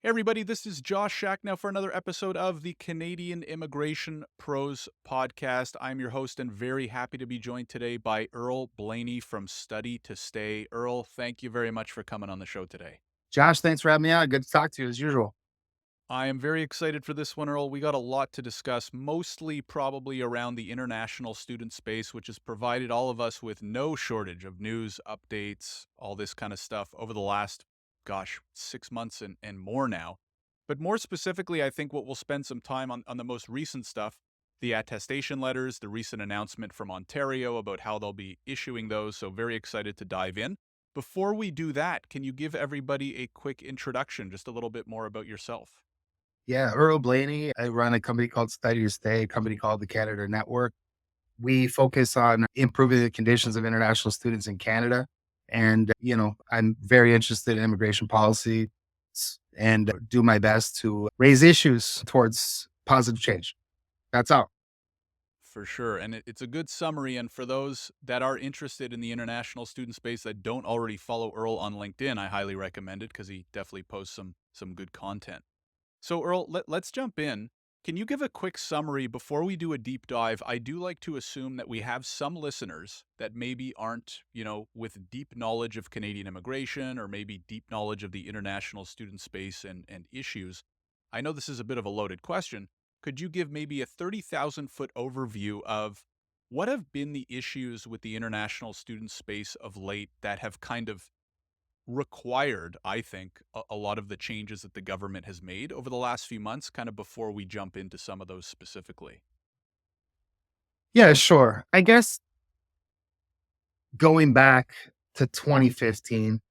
Hey everybody, this is Josh Schachnow for another episode of the Canadian Immigration Pros podcast. I'm your host and very happy to be joined today by Earl Blaney from Study to Stay. Earl, thank you very much for coming on the show today. Josh, thanks for having me on. Good to talk to you as usual. I am very excited for this one, Earl. We got a lot to discuss, mostly probably around the international student space, which has provided all of us with no shortage of news, updates, all this kind of stuff over the last, 6 months and more now. But more specifically, I think what we'll spend some time on the most recent stuff, the attestation letters, the recent announcement from Ontario about how they'll be issuing those. So very excited to dive in. Before we do that, can you give everybody a quick introduction, just a little bit more about yourself? Yeah, Earl Blaney. I run a company called Study to Stay, a company called the Canada Network. We focus on improving the conditions of international students in Canada. And, I'm very interested in immigration policy and do my best to raise issues towards positive change. That's all. For sure. And it's a good summary. And for those that are interested in the international student space that don't already follow Earl on LinkedIn, I highly recommend it because he definitely posts some good content. So Earl, let's jump in. Can you give a quick summary before we do a deep dive? I do like to assume that we have some listeners that maybe aren't, with deep knowledge of Canadian immigration or maybe deep knowledge of the international student space and issues. I know this is a bit of a loaded question. Could you give maybe a 30,000-foot overview of what have been the issues with the international student space of late that have kind of required, I think, a lot of the changes that the government has made over the last few months, kind of before we jump into some of those specifically? Yeah, sure. I guess going back to 2015,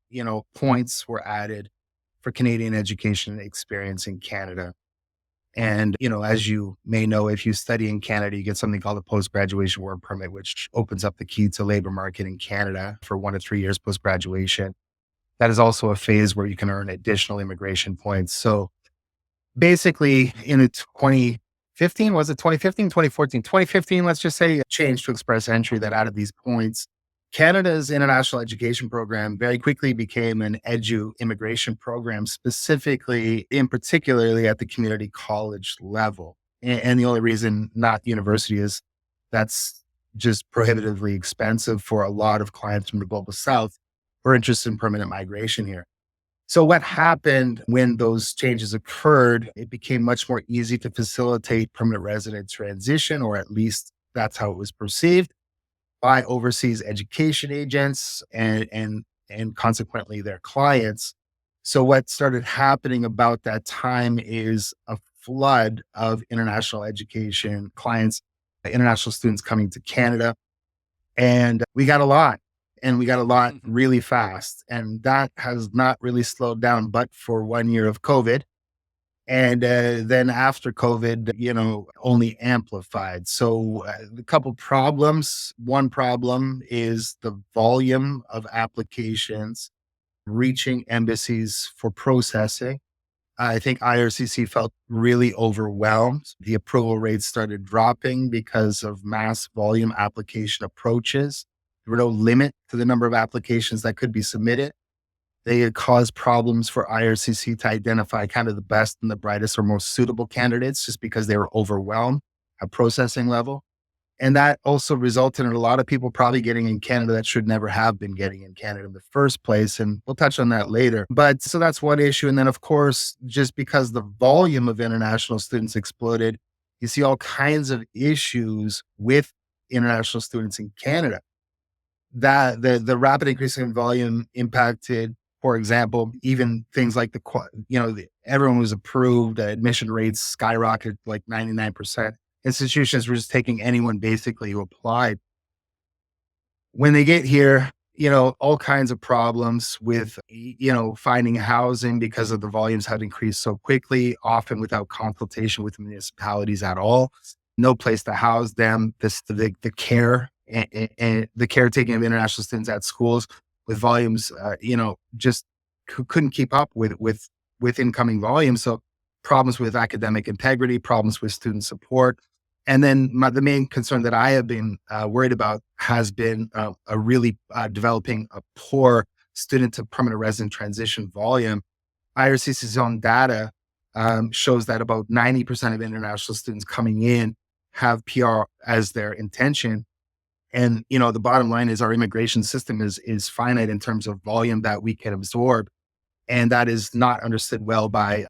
points were added for Canadian education experience in Canada. And, as you may know, if you study in Canada, you get something called a post graduation work permit, which opens up the key to labor market in Canada for 1 to 3 years post graduation. That is also a phase where you can earn additional immigration points. So basically, in 2015, was it 2015, 2014, 2015, let's just say, change to express entry that added these points. Canada's international education program very quickly became an immigration program, specifically in particularly at the community college level. And the only reason not university is that's just prohibitively expensive for a lot of clients from the global south who are interested in permanent migration here. So what happened when those changes occurred, it became much more easy to facilitate permanent resident transition, or at least that's how it was perceived by overseas education agents and consequently their clients. So what started happening about that time is a flood of international education clients, international students coming to Canada. And we got a lot, and we got a lot really fast. And that has not really slowed down, but for 1 year of COVID. And then after COVID, only amplified. So a couple problems. One problem is the volume of applications reaching embassies for processing. I think IRCC felt really overwhelmed. The approval rates started dropping because of mass volume application approaches. There were no limit to the number of applications that could be submitted. They had caused problems for IRCC to identify kind of the best and the brightest or most suitable candidates just because they were overwhelmed at processing level. And that also resulted in a lot of people probably getting in Canada that should never have been getting in Canada in the first place. And we'll touch on that later. But so that's one issue. And then, of course, just because the volume of international students exploded, you see all kinds of issues with international students in Canada. That the rapid increase in volume impacted, for example, even things like everyone was approved, admission rates skyrocketed like 99%. Institutions were just taking anyone basically who applied. When they get here, all kinds of problems with, finding housing because of the volumes had increased so quickly, often without consultation with municipalities at all. No place to house them. The care and the caretaking of international students at schools with volumes, just couldn't keep up with incoming volumes. So problems with academic integrity, problems with student support. And then the main concern that I have been worried about has been developing a poor student to permanent resident transition volume. IRCC's own data shows that about 90% of international students coming in have PR as their intention. And the bottom line is our immigration system is finite in terms of volume that we can absorb, and that is not understood well by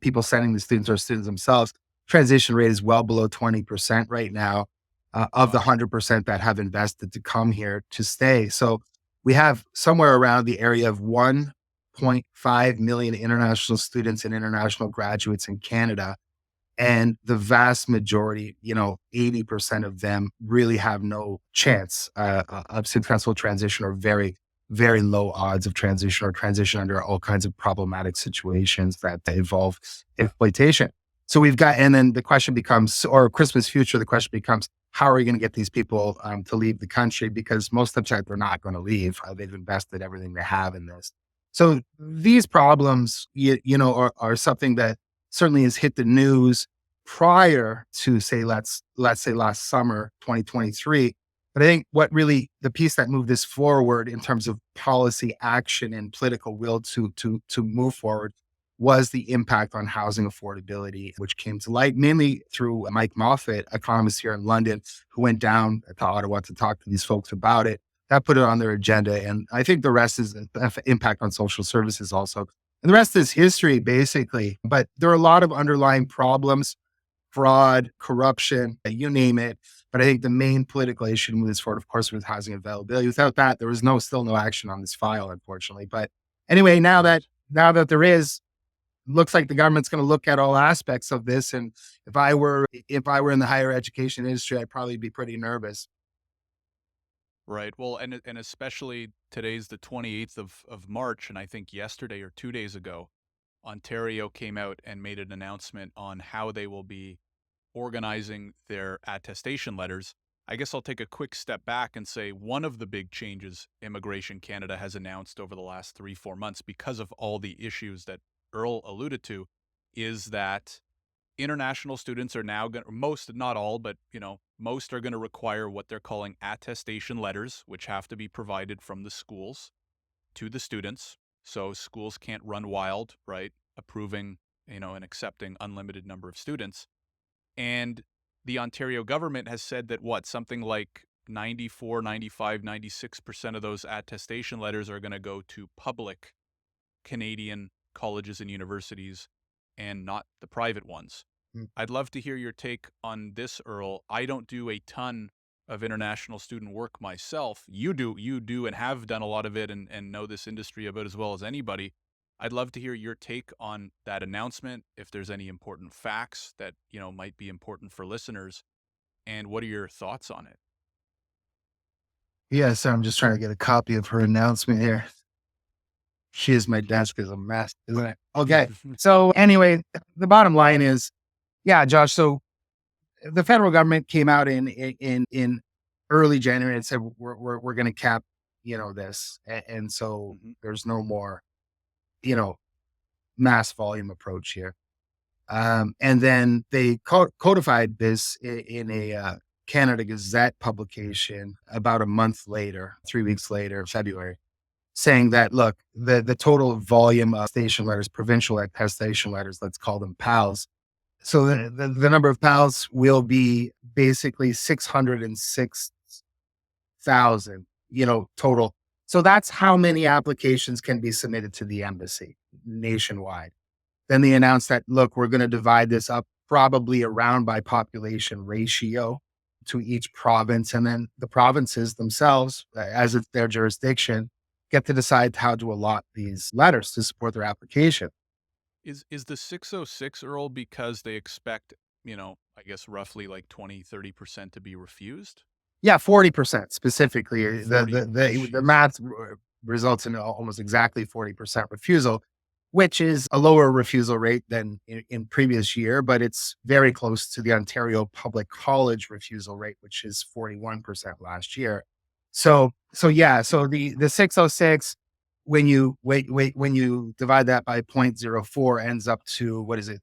people sending the students or students themselves. Transition rate is well below 20% right now of the Wow. 100% that have invested to come here to stay. So we have somewhere around the area of 1.5 million international students and international graduates in Canada. And the vast majority, 80% of them really have no chance of successful transition, or very, very low odds of transition, or transition under all kinds of problematic situations that involve exploitation. So we've got, and then the question becomes, or Christmas future, the question becomes, how are we going to get these people to leave the country? Because most of the time they're not going to leave. They've invested everything they have in this. So these problems, are something that certainly has hit the news prior to, say, let's say last summer 2023. But I think what really, the piece that moved this forward in terms of policy action and political will to move forward was the impact on housing affordability, which came to light mainly through Mike Moffat, economist here in London, who went down to Ottawa to talk to these folks about it. That put it on their agenda. And I think the rest is impact on social services also. And the rest is history, basically. But there are a lot of underlying problems: fraud, corruption, you name it. But I think the main political issue moving forward, of course, was housing availability. Without that, there was still no action on this file, unfortunately. But anyway, Right. now that there is, looks like the government's going to look at all aspects of this. And if I were in the higher education industry, I'd probably be pretty nervous. Right. Well, and especially today's the 28th of March, and I think yesterday or 2 days ago, Ontario came out and made an announcement on how they will be organizing their attestation letters. I guess I'll take a quick step back and say one of the big changes Immigration Canada has announced over the last 3, 4 months, because of all the issues that Earl alluded to, is that international students are now going to, most, not all, but most are going to require what they're calling attestation letters, which have to be provided from the schools to the students. So schools can't run wild, right? Approving, and accepting unlimited number of students. And the Ontario government has said that something like 94, 95, 96% of those attestation letters are going to go to public Canadian colleges and universities and not the private ones. Mm. I'd love to hear your take on this, Earl. I don't do a ton of international student work myself. You do, and have done a lot of it, and know this industry about as well as anybody. I'd love to hear your take on that announcement, if there's any important facts that, might be important for listeners, and what are your thoughts on it? Yeah, so I'm just trying to get a copy of her announcement here. She is my desk is a mess, isn't it? Okay. So anyway, the bottom line is, yeah, Josh. So the federal government came out in early January and said we're going to cap, this, and so Mhm. there's no more, you know mass volume approach here. And then they codified this in a Canada Gazette publication about a month later, 3 weeks later, February, saying that, look, the total volume of station letters, provincial attestation letters, let's call them PALs. So the number of PALs will be basically 606,000, total. So that's how many applications can be submitted to the embassy nationwide. Then they announced that, look, we're going to divide this up probably around by population ratio to each province. And then the provinces themselves, as it's their jurisdiction, get to decide how to allot these letters to support their application. Is the 606, Earl, because they expect, I guess roughly like 20, 30% to be refused? Yeah, 40% specifically. The, 40. the, the, the Jeez. math results in almost exactly 40% refusal, which is a lower refusal rate than in previous year, but it's very close to the Ontario Public College refusal rate, which is 41% last year. So yeah, so the 606, when you divide that by 0.04, ends up to, what is it,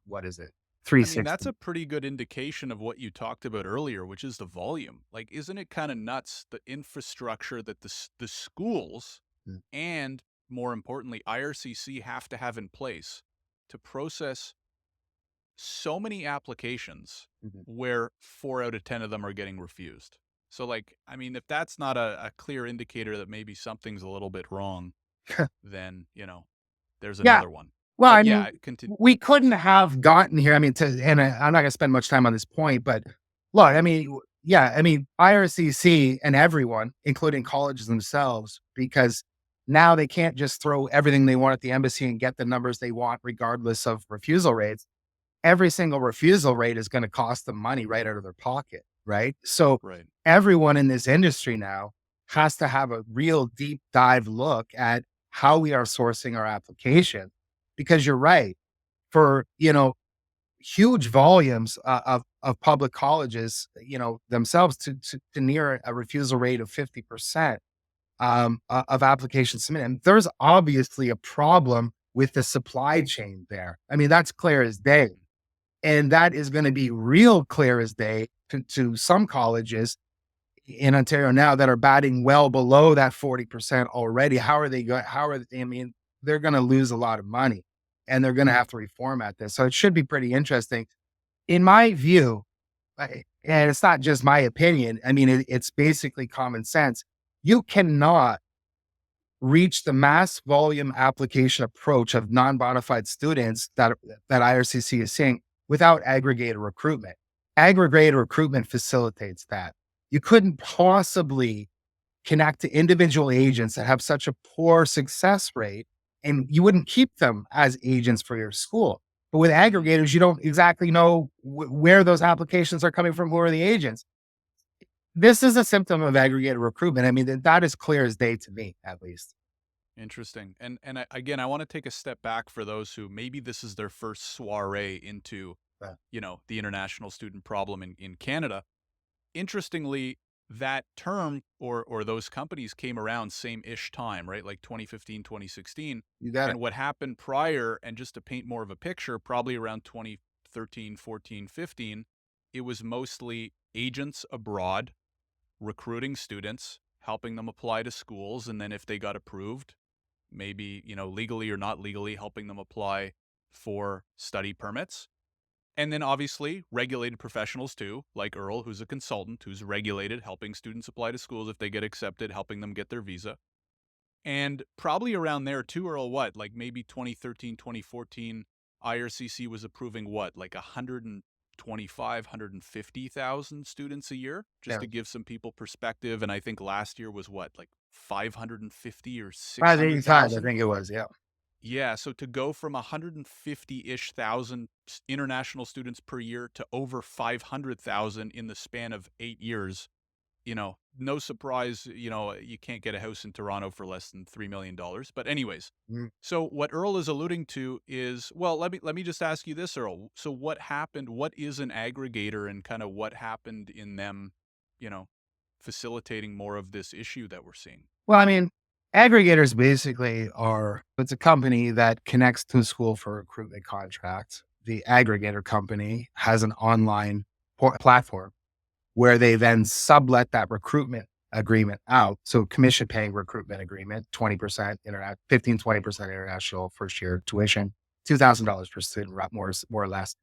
what is it? I mean, that's 360. a pretty good indication of what you talked about earlier, which is the volume. Like, isn't it kind of nuts, the infrastructure that the schools Mm. and more importantly, IRCC have to have in place to process so many applications Mhm. where 4 out of 10 of them are getting refused. So, like, I mean, if that's not a clear indicator that maybe something's a little bit wrong, then, there's Yeah. another one. Well, But I yeah, mean, continue. we couldn't have gotten here. I mean, I'm not going to spend much time on this point, but look, I mean, yeah, I mean, IRCC and everyone, including colleges themselves, because now they can't just throw everything they want at the embassy and get the numbers they want, regardless of refusal rates. Every single refusal rate is going to cost them money right out of their pocket. Right. So Right. everyone in this industry now has to have a real deep dive look at how we are sourcing our application, because you're right, for, huge volumes of public colleges, themselves to near a refusal rate of 50% of applications submitted. And there's obviously a problem with the supply chain there. I mean, that's clear as day. And that is going to be real clear as day to some colleges in Ontario now that are batting well below that 40% already. How are they going? I mean, they're going to lose a lot of money and they're going to have to reform at this. So it should be pretty interesting. In my view, and it's not just my opinion, I mean, it's basically common sense. You cannot reach the mass volume application approach of non-bona fide students that IRCC is seeing without aggregator recruitment. Aggregator recruitment facilitates that. You couldn't possibly connect to individual agents that have such a poor success rate, and you wouldn't keep them as agents for your school. But with Mhm. aggregators, you don't exactly know where those applications are coming from. Who are the agents? This is a symptom of aggregator recruitment. I mean, that is clear as day to me, at least. Interesting. And again, I want to take a step back for those who maybe this is their first soiree into, Uh, the international student problem in Canada. Interestingly, that term or those companies came around same-ish time, right? Like 2015, 2016. You got it. And what happened prior, and just to paint more of a picture, probably around 2013, 14, 15, it was mostly agents abroad recruiting students, helping them apply to schools, and then if they got approved, maybe, legally or not legally, helping them apply for study permits. And then obviously regulated professionals too, like Earl, who's a consultant, who's regulated, helping students apply to schools if they get accepted, helping them get their visa. And probably around there too, Earl, what, like maybe 2013, 2014, IRCC was approving what, like 125, 150,000 students a year, just Yeah. to give some people perspective. And I think last year was what, like 550 or By the 85, I 600,000? think it was. Yeah. Yeah, so to go from 150-ish thousand international students per year to over 500,000 in the span of 8 years, no surprise, you can't get a house in Toronto for less than $3 million. But anyways, Mm. so what Earl is alluding to is, well, let me just ask you this, Earl. So what happened? What is an aggregator, and kind of what happened in them, you know, facilitating more of this issue that we're seeing? Well, I mean, aggregators basically it's a company that connects to a school for recruitment contracts. The aggregator company has an online platform where they then sublet that recruitment agreement out. So commission paying recruitment agreement, 20% internet, 15, 20% international first year tuition, $2,000 per student, more or less.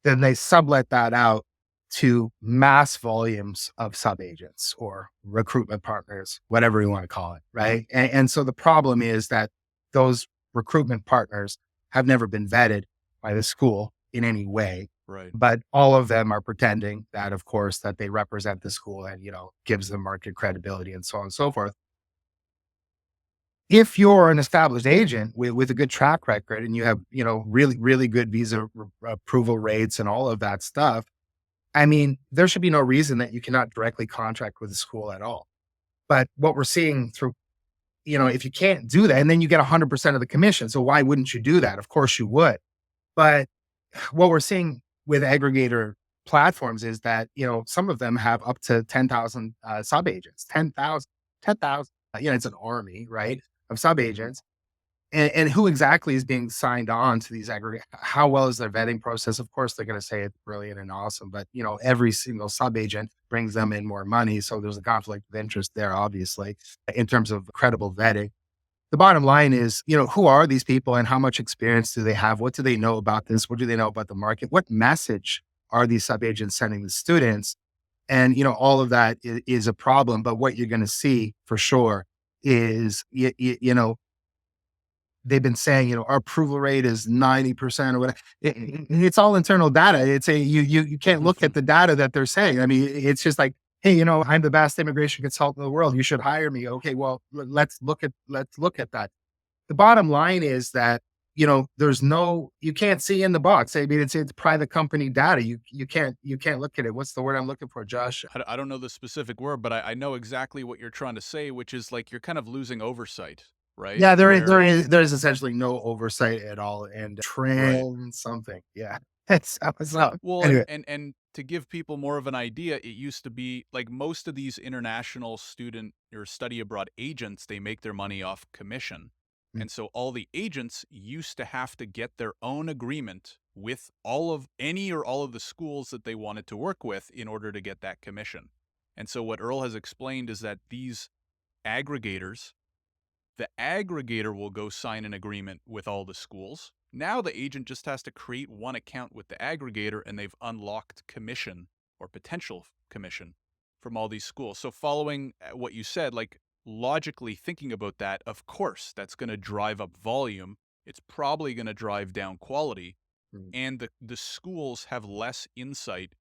Then they sublet that out to mass volumes of subagents or recruitment partners, whatever you want to call it. Right. And so the problem is that those recruitment partners have never been vetted by the school in any way. Right. But all of them are pretending that, of course, that they represent the school and, gives them market credibility and so on and so forth. If you're an established agent with a good track record and you have, really, really good visa approval rates and all of that stuff, I mean, there should be no reason that you cannot directly contract with the school at all. But what we're seeing through, if you can't do that, and then you get 100% of the commission. So why wouldn't you do that? Of course you would. But what we're seeing with aggregator platforms is that, some of them have up to 10,000 sub agents, 10,000, 10,000. It's an army, right, of sub agents. And who exactly is being signed on to these aggregate? How well is their vetting process? Of course, they're going to say it's brilliant and awesome, but every single sub agent brings them in more money. So there's a conflict of interest there, obviously, in terms of credible vetting. the bottom line is, who are these people and how much experience do they have? What do they know about this? What do they know about the market? What message are these subagents sending the students? And, all of that is a problem. But what you're going to see for sure is, they've been saying, our approval rate is 90% or whatever. It's all internal data. It's you can't look at the data that they're saying. I mean, it's just like, hey, I'm the best immigration consultant in the world. You should hire me. Okay, well, let's look at that. The bottom line is that, you can't see in the box. I mean, it's private company data. You can't look at it. What's the word I'm looking for, Josh? I don't know the specific word, but I know exactly what you're trying to say, which is like you're kind of losing oversight, right? Yeah, Where there is essentially no oversight at all, and right. trans something. Yeah, it's Well, anyway. and to give people more of an idea, it used to be like most of these international student or study abroad agents, they make their money off commission. Mm, And so all the agents used to have to get their own agreement with all of any or all of the schools that they wanted to work with in order to get that commission. And so what Earl has explained is that these aggregators, the aggregator will go sign an agreement with all the schools. Now the agent just has to create one account with the aggregator and they've unlocked commission or potential commission from all these schools. So following what you said, like logically thinking about that, of course, that's going to drive up volume. It's probably going to drive down quality. mm. And the schools have less insight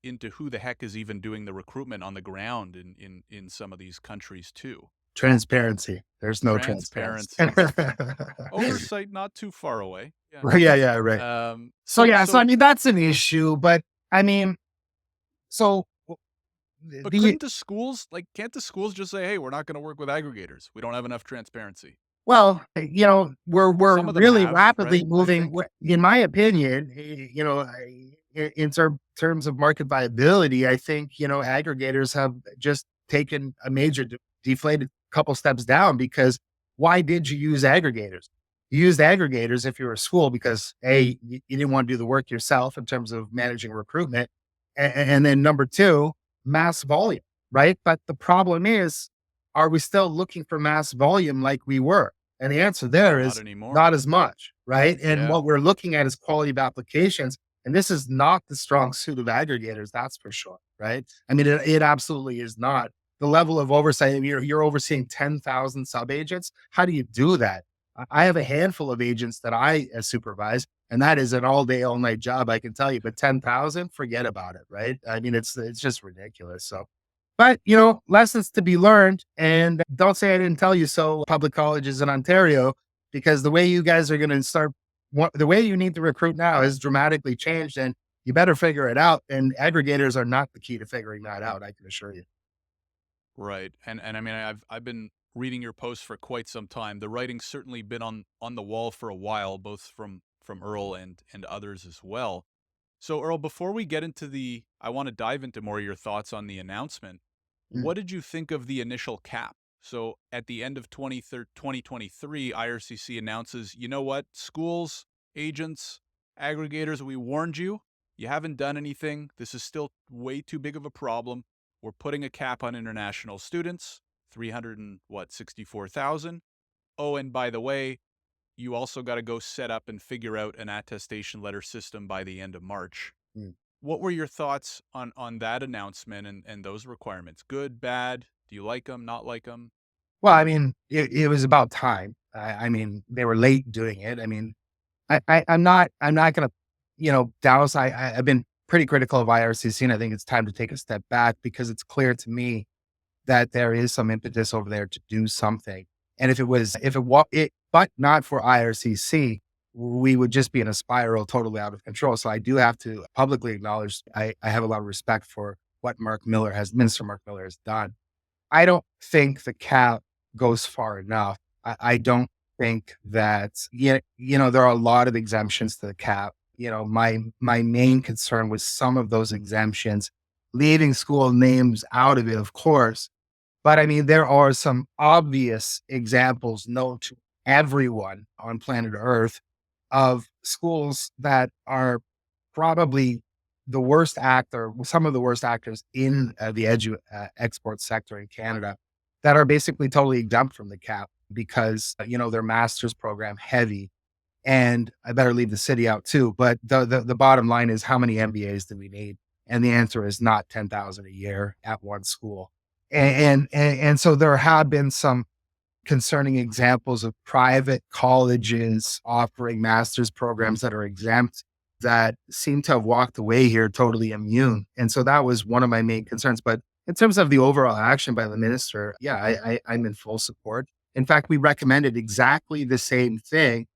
into who the heck is even doing the recruitment on the ground in some of these countries too. Transparency. There's no transparency. Transparency. Oversight not too far away. Yeah. Right, yeah, yeah, right. So So yeah, so I so mean that's an issue, but I mean, so but the couldn't the schools can't the schools just say, "Hey, we're not going to work with aggregators. We don't have enough transparency." well, we're Some of them really have, rapidly right? I moving. think. In my opinion, in terms of market viability, I think aggregators have just taken a major deflated couple steps down because why did you use aggregators? You used aggregators if you're a school because you didn't want to do the work yourself in terms of managing recruitment, and then number two, mass volume, right? But the problem is, are we still looking for mass volume like we were? And the answer there Not is anymore. not as much, right? And Yeah. what we're looking at is quality of applications. And this is not the strong suit of aggregators, that's for sure, right? I mean, it absolutely is not. The level of oversight, I mean, you're overseeing 10,000 sub agents. How do you do that? I have a handful of agents that I supervise, and that is an all day, all night job, I can tell you. But 10,000, forget about it, right? I mean, it's just ridiculous. So, but, lessons to be learned. And don't say I didn't tell you so, public colleges in Ontario, because the way you guys are going to the way you need to recruit now has dramatically changed and you better figure it out. And aggregators are not the key to figuring that out, I can assure you. Right. And I mean, I've been reading your posts for quite some time. The writing's certainly been on the wall for a while, both from Earl and others as well. So Earl, before we get into I want to dive into more of your thoughts on the announcement. Mm, What did you think of the initial cap? So at the end of 2023, IRCC announces, you know what, schools, agents, aggregators, we warned you. You haven't done anything. This is still way too big of a problem. We're putting a cap on international students, 300 and what, 64,000. Oh, and by the way, you also got to go set up and figure out an attestation letter system by the end of March. mm. What were your thoughts on that announcement and those requirements? Good, bad? Do you like them, not like them? Well, I mean, it was about time. I mean, they were late doing it. I mean, I'm not going to, douse. I've been pretty critical of IRCC, and I think it's time to take a step back because it's clear to me that there is some impetus over there to do something. And but not for IRCC, we would just be in a spiral totally out of control. So I do have to publicly acknowledge I have a lot of respect for what Minister Mark Miller has done. I don't think the cap goes far enough. I don't think that, there are a lot of exemptions to the cap. My main concern was some of those exemptions, leaving school names out of it, of course. But I mean, there are some obvious examples known to everyone on planet Earth of schools that are probably some of the worst actors in the export sector in Canada that are basically totally exempt from the cap. because, their master's program heavy. And I better leave the city out too. But the bottom line is, how many MBAs do we need? And the answer is not 10,000 a year at one school. And so there have been some concerning examples of private colleges offering master's programs that are exempt that seem to have walked away here totally immune. And so that was one of my main concerns. But in terms of the overall action by the minister, yeah, I'm in full support. In fact, we recommended exactly the same thing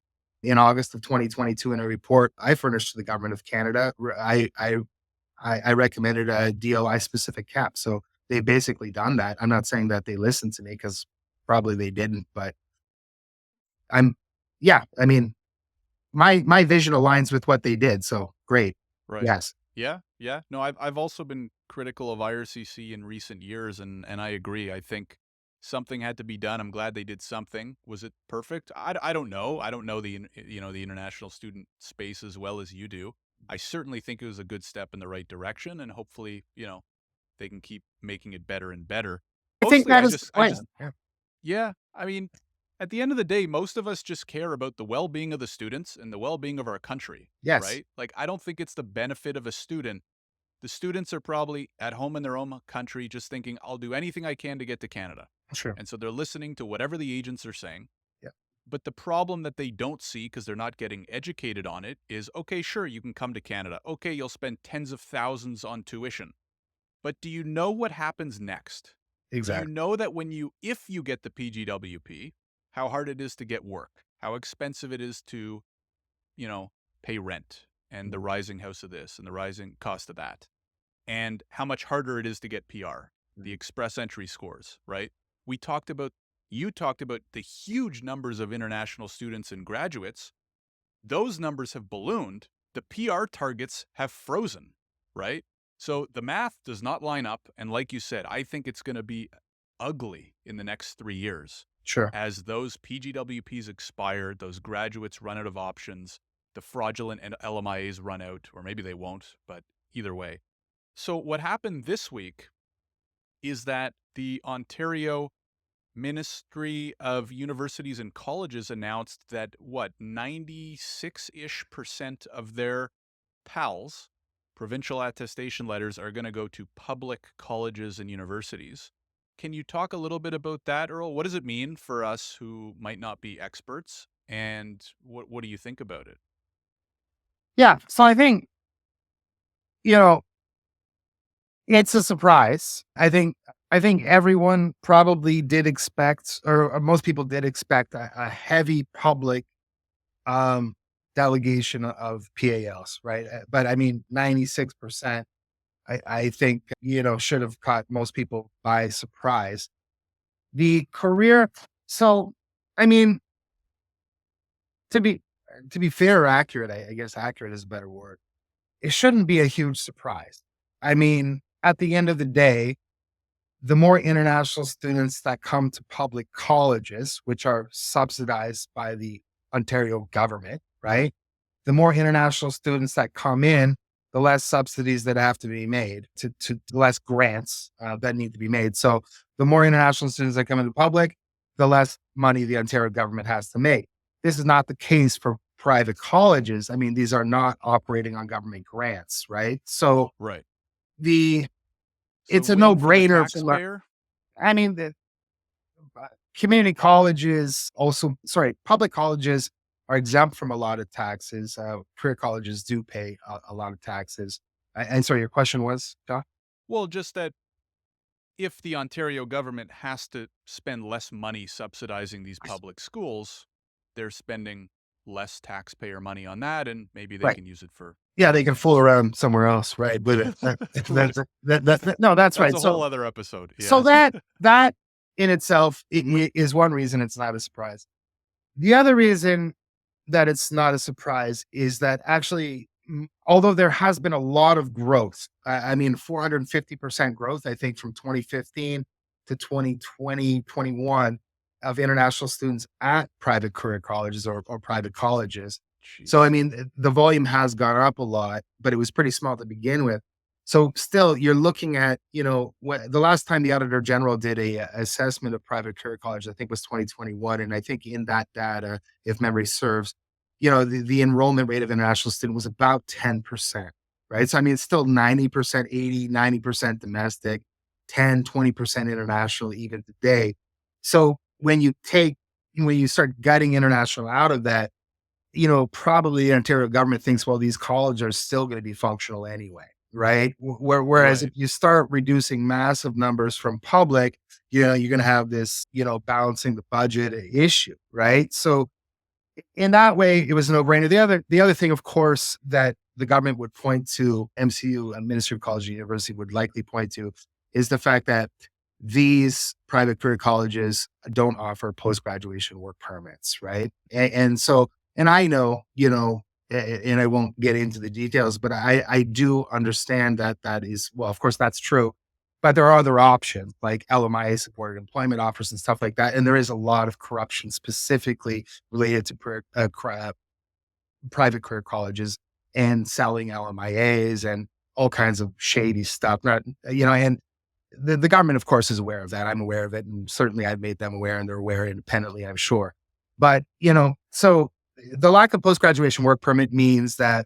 in August of 2022 in a report I furnished to the government of Canada. I recommended a DOI specific cap. So they've basically done that. I'm not saying that they listened to me, because probably they didn't, but I'm, yeah, I mean, my vision aligns with what they did. So great. Right. Yes. Yeah, yeah. No, I've also been critical of IRCC in recent years, and I agree. I think something had to be done. I'm glad they did something. Was it perfect? I don't know. I don't know the international student space as well as you do. I certainly think it was a good step in the right direction, and hopefully, they can keep making it better and better. I think Mostly, that is the I plan. just Yeah. yeah, I mean, at the end of the day, most of us just care about the well-being of the students and the well-being of our country, Yes. right? Like, I don't think it's the benefit of a student. The students are probably at home in their own country just thinking, I'll do anything I can to get to Canada. Sure. And so they're listening to whatever the agents are saying. Yeah. But the problem that they don't see because they're not getting educated on it is, okay, sure, you can come to Canada. Okay, you'll spend tens of thousands on tuition. But do you know what happens next? Do you Exactly. know that if you get the PGWP, how hard it is to get work, how expensive it is to, you know, pay rent and the rising house of this and the rising cost of that, and how much harder it is to get PR, the express entry scores, right? We talked about, you talked about the huge numbers of international students and graduates. Those numbers have ballooned. The PR targets have frozen, right? So the math does not line up. And like you said, I think it's going to be ugly in the next 3 years Sure. as those PGWPs expire, those graduates run out of options, the fraudulent LMIAs run out, or maybe they won't, but either way. So what happened this week is that the Ontario Ministry of Universities and Colleges announced that 96-ish% of their PALs, provincial attestation letters, are going to go to public colleges and universities. Can you talk a little bit about that, Earl? What does it mean for us who might not be experts? And what do you think about it? Yeah. So I think, you know, it's a surprise. I think everyone probably did expect, or most people did expect, a heavy public um, delegation of PALs, right? But I mean, 96%, I think, should have caught most people by surprise. The career, so, I mean, to be, to be fair or accurate, I guess accurate is a better word. It shouldn't be a huge surprise. I mean, at the end of the day, the more international students that come to public colleges, which are subsidized by the Ontario government, right? The more international students that come in, the less subsidies that have to be made, to less grants that need to be made. So the more international students that come into public, the less money the Ontario government has to make. This is not the case for private colleges. I mean, these are not operating on government grants, right? So Right. the So it's a win for the no-brainer from taxpayer? I mean, the community colleges also, sorry, public colleges are exempt from a lot of taxes. Career colleges do pay a lot of taxes. And sorry, your question was, John? Well, just that if the Ontario government has to spend less money subsidizing these public schools, they're spending less taxpayer money on that, and maybe they Right. can use it for Yeah, other they can fool things. around somewhere else, right? But Right. no, that's That's right. a whole other episode. So Yeah. that in itself is one reason it's not a surprise. The other reason that it's not a surprise is that actually, although there has been a lot of growth, I mean, 450% growth, I think, from 2015 to 2020, 21 of international students at private career colleges or private colleges. So, I Jeez. mean, the volume has gone up a lot, but it was pretty small to begin with. So still, you're looking at, the last time the Auditor General did a assessment of private career college, I think was 2021. And I think in that data, if memory serves, the enrollment rate of international student was about 10%, right? So I mean, it's still 90%, 80, 90% domestic, 10, 20% international even today. So when you start gutting international out of that, probably the Ontario government thinks, well, these colleges are still going to be functional anyway, right? Whereas if Right. you start reducing massive numbers from public, you're going to have this, balancing the budget issue, right? So in that way, it was a no-brainer. The other thing, of course, that the government would point to, MCU, and Ministry of College and University would likely point to, is the fact that these private career colleges don't offer post-graduation work permits, right? And I know, and I won't get into the details, but I do understand that that is, well, of course, that's true. But there are other options like LMIA supported employment offers and stuff like that. And there is a lot of corruption specifically related to private career colleges and selling LMIAs and all kinds of shady stuff. And the government, of course, is aware of that. I'm aware of it. And certainly I've made them aware and they're aware independently, I'm sure. But, so the lack of post graduation work permit means that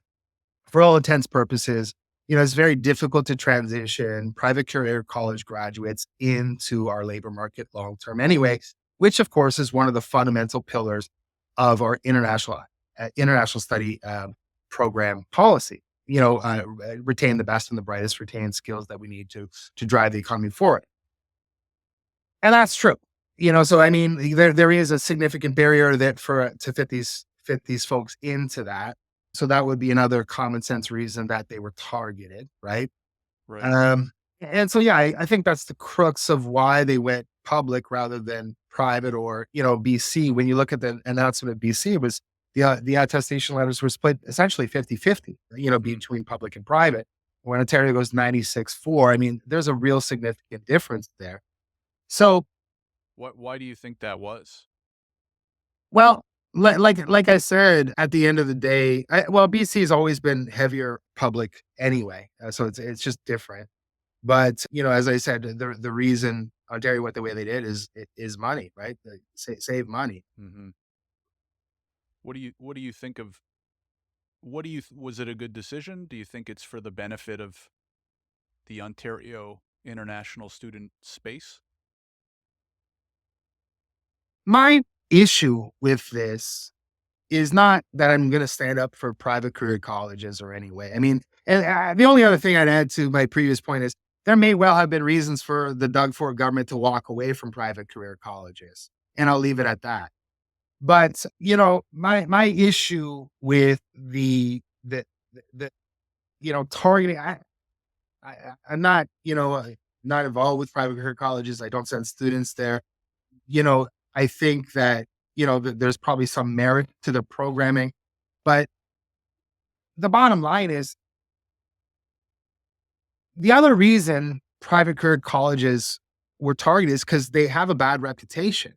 for all intents purposes, it's very difficult to transition private career college graduates into our labor market long term anyway, which of course is one of the fundamental pillars of our international study program policy. Retain the best and the brightest, retain skills that we need to drive the economy forward. And that's true. So I mean, there is a significant barrier that to fit these folks into that. So that would be another common sense reason that they were targeted, right? Right. And so yeah, I think that's the crux of why they went public rather than private or BC. When you look at the announcement of BC, it was the attestation letters were split essentially 50-50, Mm. between public and private. When Ontario goes 96-4, I mean, there's a real significant difference there. So Why do you think that was? well, like I said, at the end of the day, BC has always been heavier public anyway, so it's just different. But as I said, the reason Ontario went the way they did is money, right? Save money. Mhm. What do you think of was it a good decision? Do you think it's for the benefit of the Ontario international student space? My issue with this is not that I'm going to stand up for private career colleges or anyway. I mean, and the only other thing I'd add to my previous point is there may well have been reasons for the Doug Ford government to walk away from private career colleges, and I'll leave it at that. But my issue with the targeting, I'm not not involved with private career colleges. I don't send students there. I think that there's probably some merit to the programming, but the bottom line is the other reason private career colleges were targeted is because they have a bad reputation.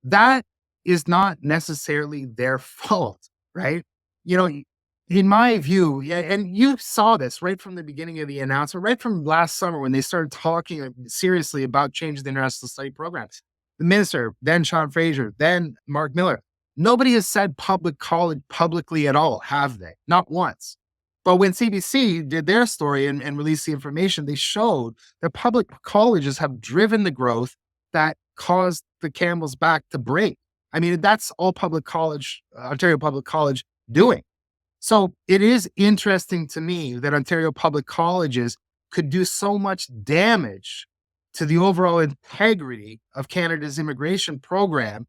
That is not necessarily their fault, right? You know, in my view, yeah, and you saw this right from the beginning of the announcement, right from last summer when they started talking seriously about changing the international study programs. The minister, then Sean Fraser, then Mark Miller, nobody has said public college publicly at all, have they? Not once. But when CBC did their story and released the information, they showed that public colleges have driven the growth that caused the camel's back to break. I mean, that's all public college, Ontario Public College doing. So it is interesting to me that Ontario Public Colleges could do so much damage to the overall integrity of Canada's immigration program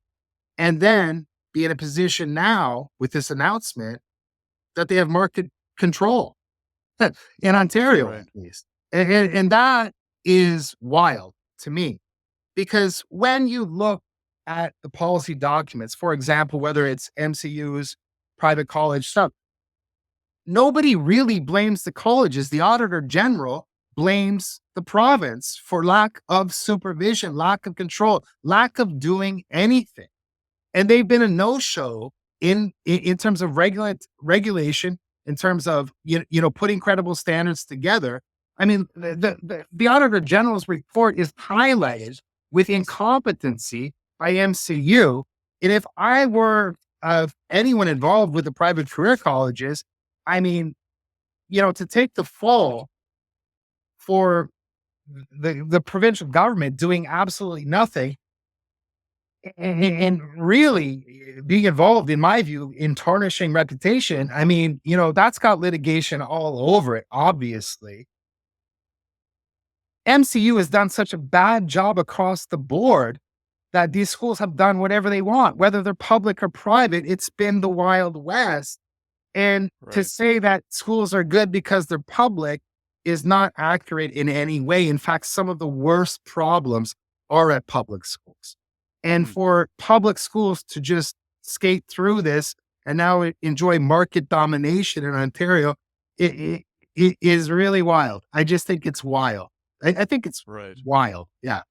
and then be in a position now with this announcement that they have market control in Ontario, at Right. least. And that is wild to me. Because when you look at the policy documents, for example, whether it's MCU's private college stuff, nobody really blames the colleges. The Auditor General blames the province for lack of supervision, lack of control, lack of doing anything. And they've been a no-show in terms of regulation, in terms of putting credible standards together. I mean, the Auditor General's report is highlighted with incompetency by MCU. And if I were anyone involved with the private career colleges, I mean, to take the fall for the provincial government doing absolutely nothing and really being involved, in my view, in tarnishing reputation. I mean, that's got litigation all over it, obviously. MCU has done such a bad job across the board that these schools have done whatever they want, whether they're public or private. It's been the Wild West. And to Right. say that schools are good because they're public is not accurate in any way. In fact, some of the worst problems are at public schools. And Hmm. for public schools to just skate through this and now enjoy market domination in Ontario, it is really wild. I just think it's wild. I think it's Right. wild. Yeah.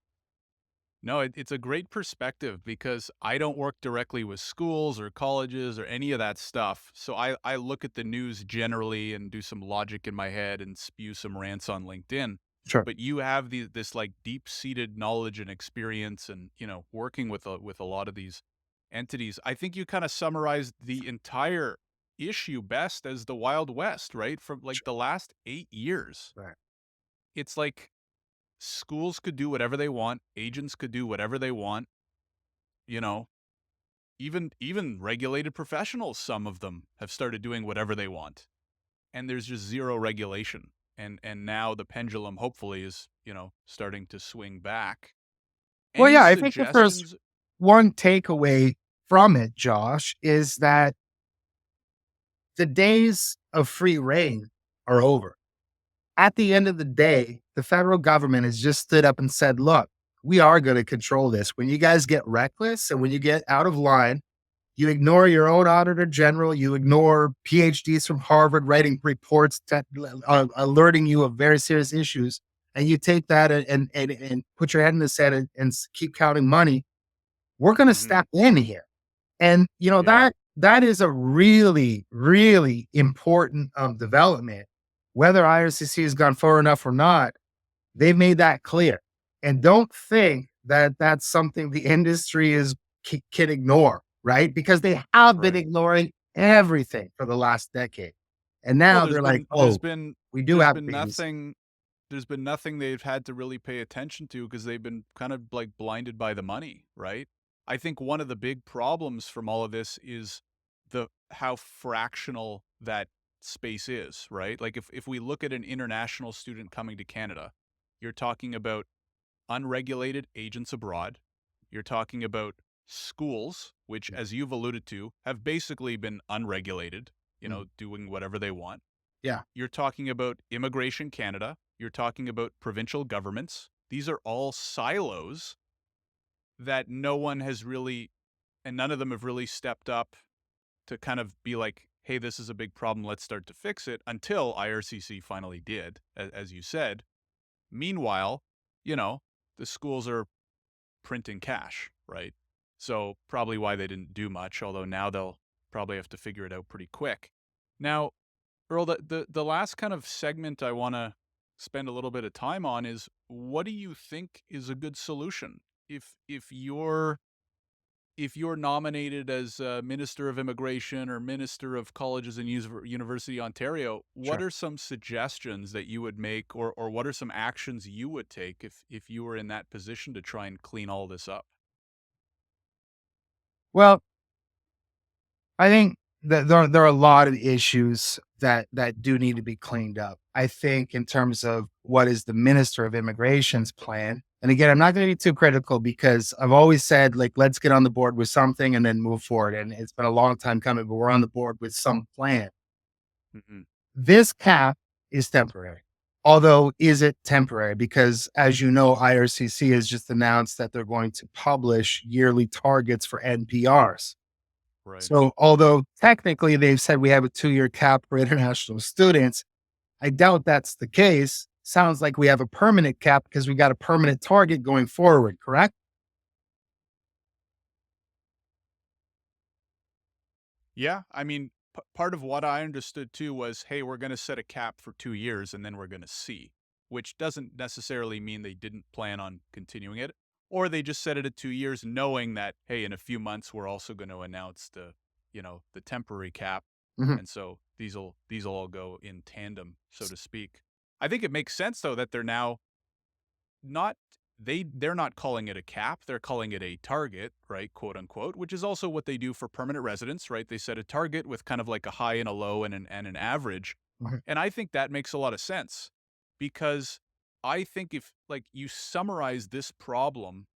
No, it's a great perspective because I don't work directly with schools or colleges or any of that stuff. So I look at the news generally and do some logic in my head and spew some rants on LinkedIn. Sure. But you have this like deep seated knowledge and experience and, working with a lot of these entities. I think you kind of summarized the entire issue best as the Wild West, right? From like Sure. the last 8 years. Right. It's like schools could do whatever they want, agents could do whatever they want, you know, even regulated professionals, some of them have started doing whatever they want. And there's just zero regulation. And now the pendulum hopefully is, starting to swing back. Well, Any yeah, I think if there's suggestions? one takeaway from it, Josh, is that the days of free reign are over. At the end of the day, the federal government has just stood up and said, look, we are going to control this. When you guys get reckless and when you get out of line, you ignore your own auditor general, you ignore PhDs from Harvard writing reports alerting you of very serious issues, and you take that and put your head in the sand and keep counting money. We're going to Hmm. step in here. And Yeah, that is a really, really important development. Whether IRCC has gone far enough or not, they've made that clear. And don't think that that's something the industry can ignore, right? Because they have been right. ignoring everything for the last decade, and Well, now there's they're like, been there's "Oh, been we do there's have been things." nothing there's been nothing they've had to really pay attention to because they've been kind of like blinded by the money, right? I think one of the big problems from all of this is the how fractional that space is, right? Like if we look at an international student coming to Canada, you're talking about unregulated agents abroad. You're talking about schools, which, as you've alluded to, have basically been unregulated, Mm, doing whatever they want. yeah, You're talking about Immigration Canada. You're talking about provincial governments. These are all silos that no one has really, and none of them have really stepped up to kind of be like, hey, this is a big problem. Let's start to fix it until IRCC finally did, as you said. Meanwhile, you know, the schools are printing cash, right? So probably why they didn't do much, although now they'll probably have to figure it out pretty quick. Now, Earl, the last kind of segment I want to spend a little bit of time on is what do you think is a good solution if you're nominated as Minister of Immigration or Minister of Colleges and University Ontario, what sure. are some suggestions that you would make, or what are some actions you would take if you were in that position to try and clean all this up? Well, I think that there are a lot of issues that do need to be cleaned up. I think in terms of what is the Minister of Immigration's plan. And again, I'm not going to be too critical because I've always said, like, let's get on the board with something and then move forward. And it's been a long time coming, but we're on the board with some plan. Hmm. This cap is temporary. Although, is it temporary? Because as you know, IRCC has just announced that they're going to publish yearly targets for NPRs. Right. So, although technically they've said we have a 2-year cap for international students, I doubt that's the case. Sounds like we have a permanent cap because we got a permanent target going forward, correct? Yeah, I mean, part of what I understood too was, hey, we're going to set a cap for 2 years and then we're going to see. which doesn't necessarily mean they didn't plan on continuing it, or they just set it at 2 years, knowing that, hey, in a few months we're also going to announce the temporary cap, Mhm. and so these will all go in tandem, so to speak. I think it makes sense though that they're now not they're not calling it a cap, they're calling it a target, right, quote unquote, which is also what they do for permanent residents, right? They set a target with kind of like a high and a low and an average. Mhm. And I think that makes a lot of sense because I think if like you summarize this problem,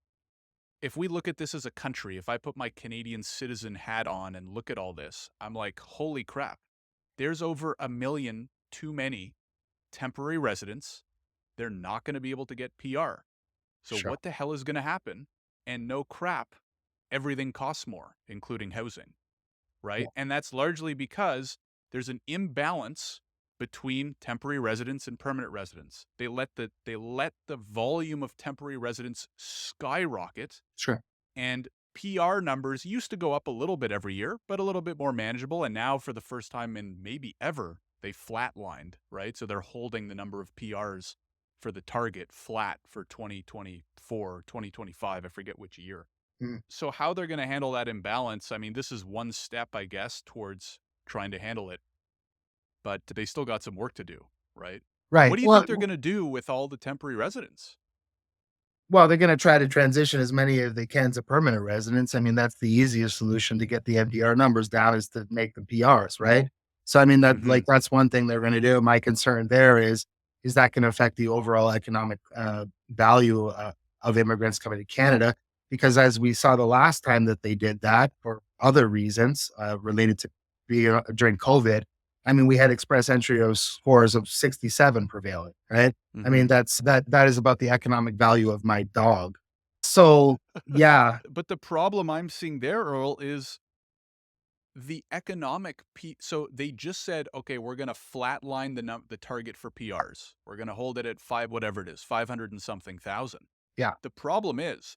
if we look at this as a country, if I put my Canadian citizen hat on and look at all this, I'm like, holy crap. There's over 1 million too many temporary residents. They're not going to be able to get PR. So Sure. what the hell is going to happen? And no crap, everything costs more, including housing, Yeah. right? And that's largely because there's an imbalance between temporary residents and permanent residents. They let the volume of temporary residents skyrocket, Sure. and PR numbers used to go up a little bit every year, but a little bit more manageable. And now, for the first time in maybe ever, they flatlined, right? So they're holding the number of PRs for the target flat for 2024, 2025. I forget which year. Mm. So, how they're going to handle that imbalance, I mean, this is one step, I guess, towards trying to handle it, but they still got some work to do, right? What Right. do you Well, think they're going to do with all the temporary residents? they're going to try to transition as many as they can to permanent residents. I mean, that's the easiest solution to get the NPR numbers down is to make them PRs, right? So, I mean, Mm-hmm. that's one thing they're going to do. My concern there is that going to affect the overall economic value of immigrants coming to Canada? Because as we saw the last time that they did that for other reasons related to during COVID, I mean, we had express entry of scores of 67 prevailing, right? I Mm-hmm. mean, that is about the economic value of my dog. So, yeah, But the problem I'm seeing there, Earl, is the economic so they just said, okay, we're going to flatline the target for PRs. We're going to hold it at whatever it is, 500 and something thousand. yeah. The problem is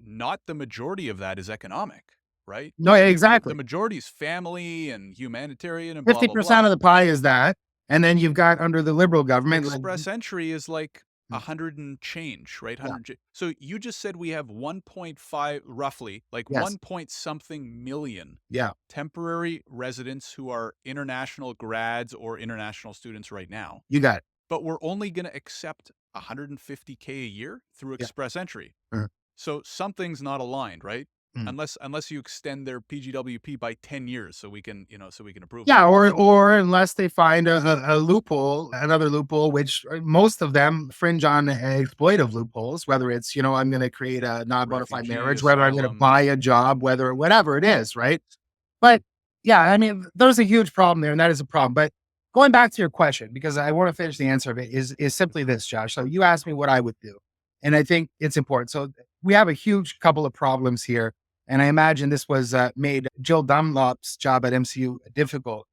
not the majority of that is economic, right? No, yeah, The exactly. majority is family and humanitarian and blah blah 50% blah. of the pie is that. And then you've got under the Liberal government, like, Express entry is like mm, 100 and change, right? yeah, 100. So you just said we have 1.5, roughly, like yes, 1 point something million yeah, temporary residents who are international grads or international students right now. you got it. But we're only going to accept 150K a year through Yeah. express entry. Uh, So something's not aligned, right? mm. Unless you extend their PGWP by 10 years so we can, so we can approve them. Yeah, or unless they find a loophole, another loophole, which most of them fringe on exploitive loopholes. Whether it's I'm going to create a non bona fide Refugee, marriage, whether I'm going to asylum. buy a job, whether whatever it is, right? But yeah, I mean, there's a huge problem there, and that is a problem. But going back to your question, because I want to finish the answer of it, is simply this, Josh. So you asked me what I would do, and I think it's important. So we have a huge couple of problems here, and I imagine this was made Jill Dunlop's job at MCU difficult.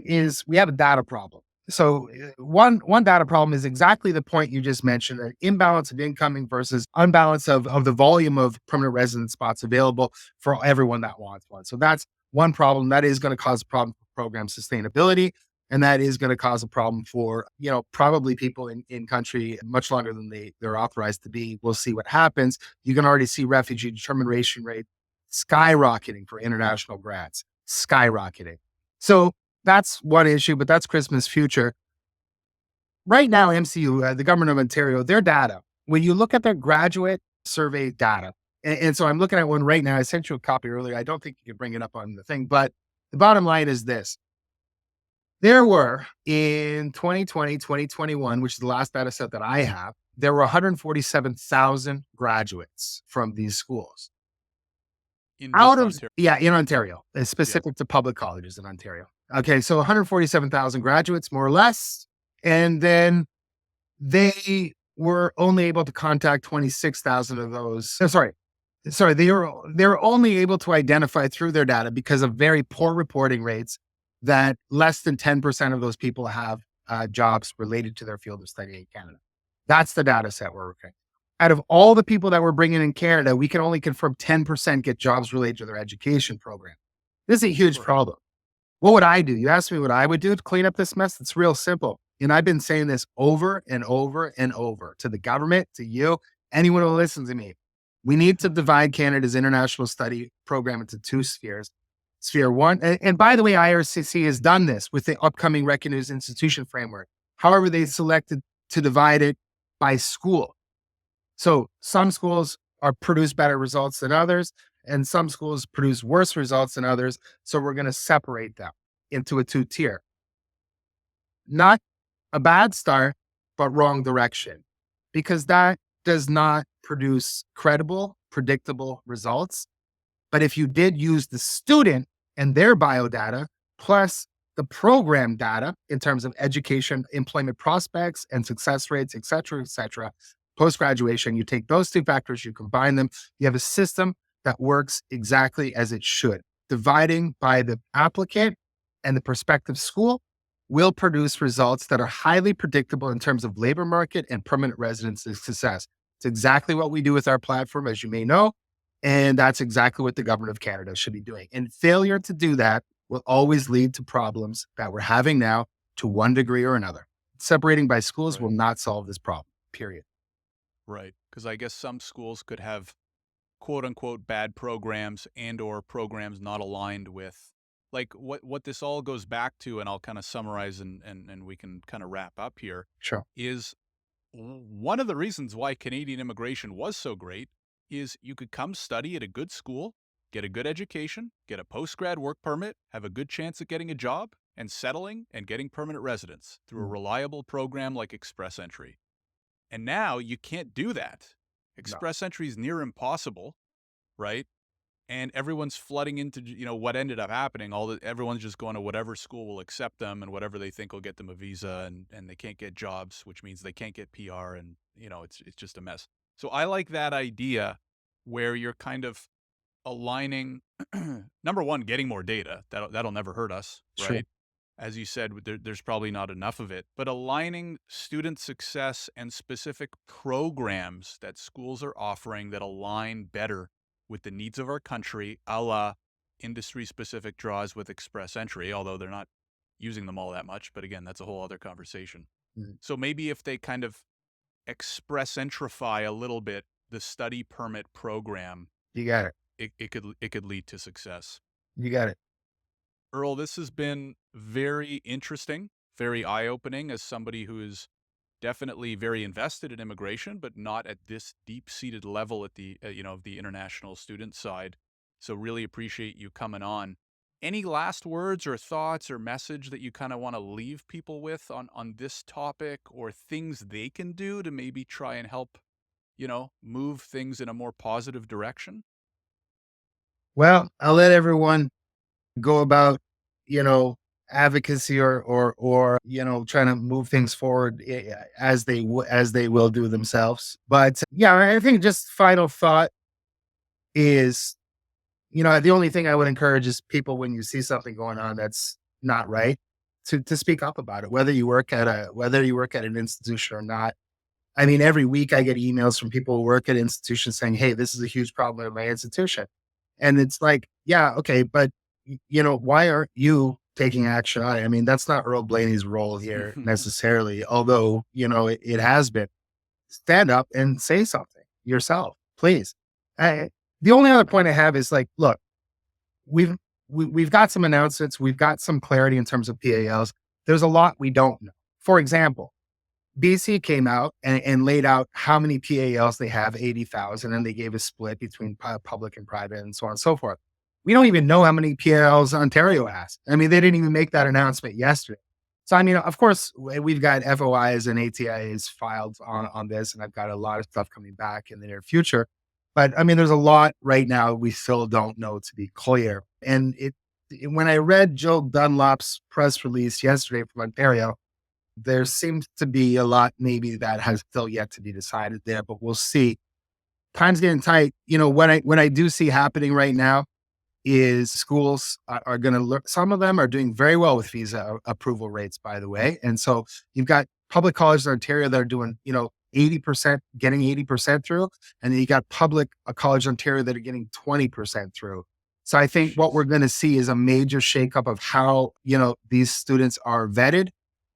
Is we have a data problem. So one data problem is exactly the point you just mentioned: an imbalance of incoming versus unbalance of the volume of permanent resident spots available for everyone that wants one. So that's one problem that is going to cause a problem for program sustainability. And that is going to cause a problem for, probably people in country much longer than they're authorized to be. We'll see what happens. You can already see refugee determination rate skyrocketing for international grads, skyrocketing. So that's one issue, but that's Christmas future. Right now, MCU, the government of Ontario, their data, when you look at their graduate survey data, and so I'm looking at one right now. I sent you a copy earlier. I don't think you can bring it up on the thing, but the bottom line is this. There were in 2020, 2021, which is the last data set that I have, there were 147,000 graduates from these schools. In Out just of, Ontario. yeah, in Ontario, it's Yeah. specific to public colleges in Ontario. Okay, so 147,000 graduates, more or less. And then they were only able to contact 26,000 of those. Sorry, they were only able to identify through their data because of very poor reporting rates that less than 10% of those people have jobs related to their field of study in Canada. That's the data set we're working. Out of all the people that we're bringing in Canada, we can only confirm 10% get jobs related to their education program. This is a huge Right. problem. What would I do? You asked me what I would do to clean up this mess. It's real simple. And I've been saying this over and over and over to the government, to you, anyone who listens to me. We need to divide Canada's international study program into two spheres. Sphere one, and by the way, IRCC has done this with the upcoming Recognized Institution Framework. However, they selected to divide it by school. So some schools are produce better results than others, and some schools produce worse results than others. So we're going to separate them into a two tier. Not a bad start, but wrong direction, because that does not produce credible, predictable results. But if you did use the student and their biodata plus the program data in terms of education, employment prospects, and success rates, et cetera, post graduation, you take those two factors, you combine them, you have a system that works exactly as it should. Dividing by the applicant and the prospective school will produce results that are highly predictable in terms of labor market and permanent residency success. It's exactly what we do with our platform, as you may know. And that's exactly what the government of Canada should be doing. And failure to do that will always lead to problems that we're having now to one degree or another. Separating by schools Right. will not solve this problem, period. Right. Because I guess some schools could have quote unquote bad programs and or programs not aligned with like what this all goes back to, and I'll kind of summarize and we can kind of wrap up here, Sure. is one of the reasons why Canadian immigration was so great is you could come study at a good school, get a good education, get a post-grad work permit, have a good chance at getting a job and settling and getting permanent residence through a Mm, reliable program like Express Entry. And now you can't do that. no, Express Entry is near impossible, right? And everyone's flooding into, what ended up happening. Everyone's just going to whatever school will accept them and whatever they think will get them a visa, and they can't get jobs, which means they can't get PR, and it's just a mess. So I like that idea where you're kind of aligning number one, getting more data. That'll never hurt us, sure. right? As you said, there's probably not enough of it, but aligning student success and specific programs that schools are offering that align better with the needs of our country, a la industry specific draws with Express Entry, although they're not using them all that much. But again, that's a whole other conversation. Mm, So maybe if they kind of express entrify a little bit the study permit program, you got it. it could lead to success. You got it. Earl, this has been very interesting, very eye-opening as somebody who is definitely very invested in immigration, but not at this deep-seated level at the the international student side. So really appreciate you coming on. Any last words or thoughts or message that you kind of want to leave people with on this topic, or things they can do to maybe try and help, move things in a more positive direction? Well, I'll let everyone go about, you know, advocacy or trying to move things forward as as they will do themselves. But yeah, I think just final thought is, the only thing I would encourage is people, when you see something going on that's not right, to speak up about it, whether you work at an institution or not. I mean, every week I get emails from people who work at institutions saying, "Hey, this is a huge problem at my institution." And it's like, yeah, okay, but why aren't you taking action on it? I mean, that's not Earl Blaney's role here necessarily, although, it has been. Stand up and say something yourself, please. I, the only other point I have is like, look, we've we've got some announcements, we've got some clarity in terms of PALs. There's a lot we don't know. For example, BC came out and laid out how many PALs they have, 80,000, and they gave a split between public and private and so on and so forth. We don't even know how many PALs Ontario has. I mean, they didn't even make that announcement yesterday. So, I mean, of course, we've got FOIs and ATIs filed on this, and I've got a lot of stuff coming back in the near future. But I mean, there's a lot right now we still don't know, to be clear. And when I read Joe Dunlop's press release yesterday from Ontario, there seems to be a lot maybe that has still yet to be decided there, but we'll see. Time's getting tight. What I do see happening right now is schools are going to learn. Some of them are doing very well with visa approval rates, by the way. And so you've got public colleges in Ontario that are doing, 80%, getting 80% through. And then you got public college in Ontario that are getting 20% through. So I think what we're Jeez. going to see is a major shakeup of how, these students are vetted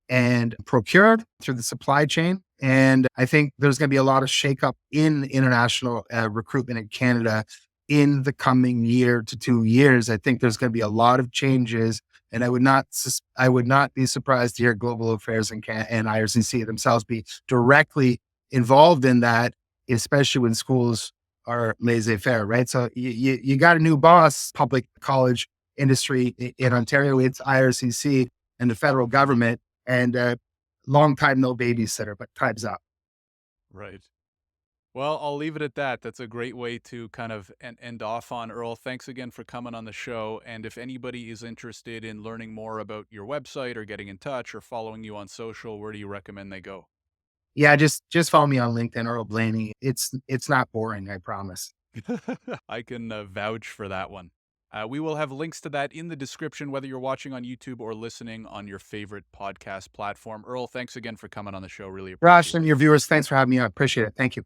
and procured through the supply chain. And I think there's going to be a lot of shakeup in international recruitment in Canada in the coming year to 2 years. I think there's going to be a lot of changes, and I would not be surprised to hear Global Affairs and IRCC themselves be directly involved in that, especially when schools are laissez-faire, right? So you got a new boss, public college industry in Ontario. It's IRCC and the federal government, and long time no babysitter, but time's up. Right. Well, I'll leave it at that. That's a great way to kind of end off on. Earl, thanks again for coming on the show. And if anybody is interested in learning more about your website or getting in touch or following you on social, where do you recommend they go? Yeah, just follow me on LinkedIn, Earl Blaney. It's not boring, I promise. I can vouch for that one. We will have links to that in the description, whether you're watching on YouTube or listening on your favorite podcast platform. Earl, thanks again for coming on the show. Really Raj appreciate and it. your viewers, thanks for having me on. Appreciate it. Thank you.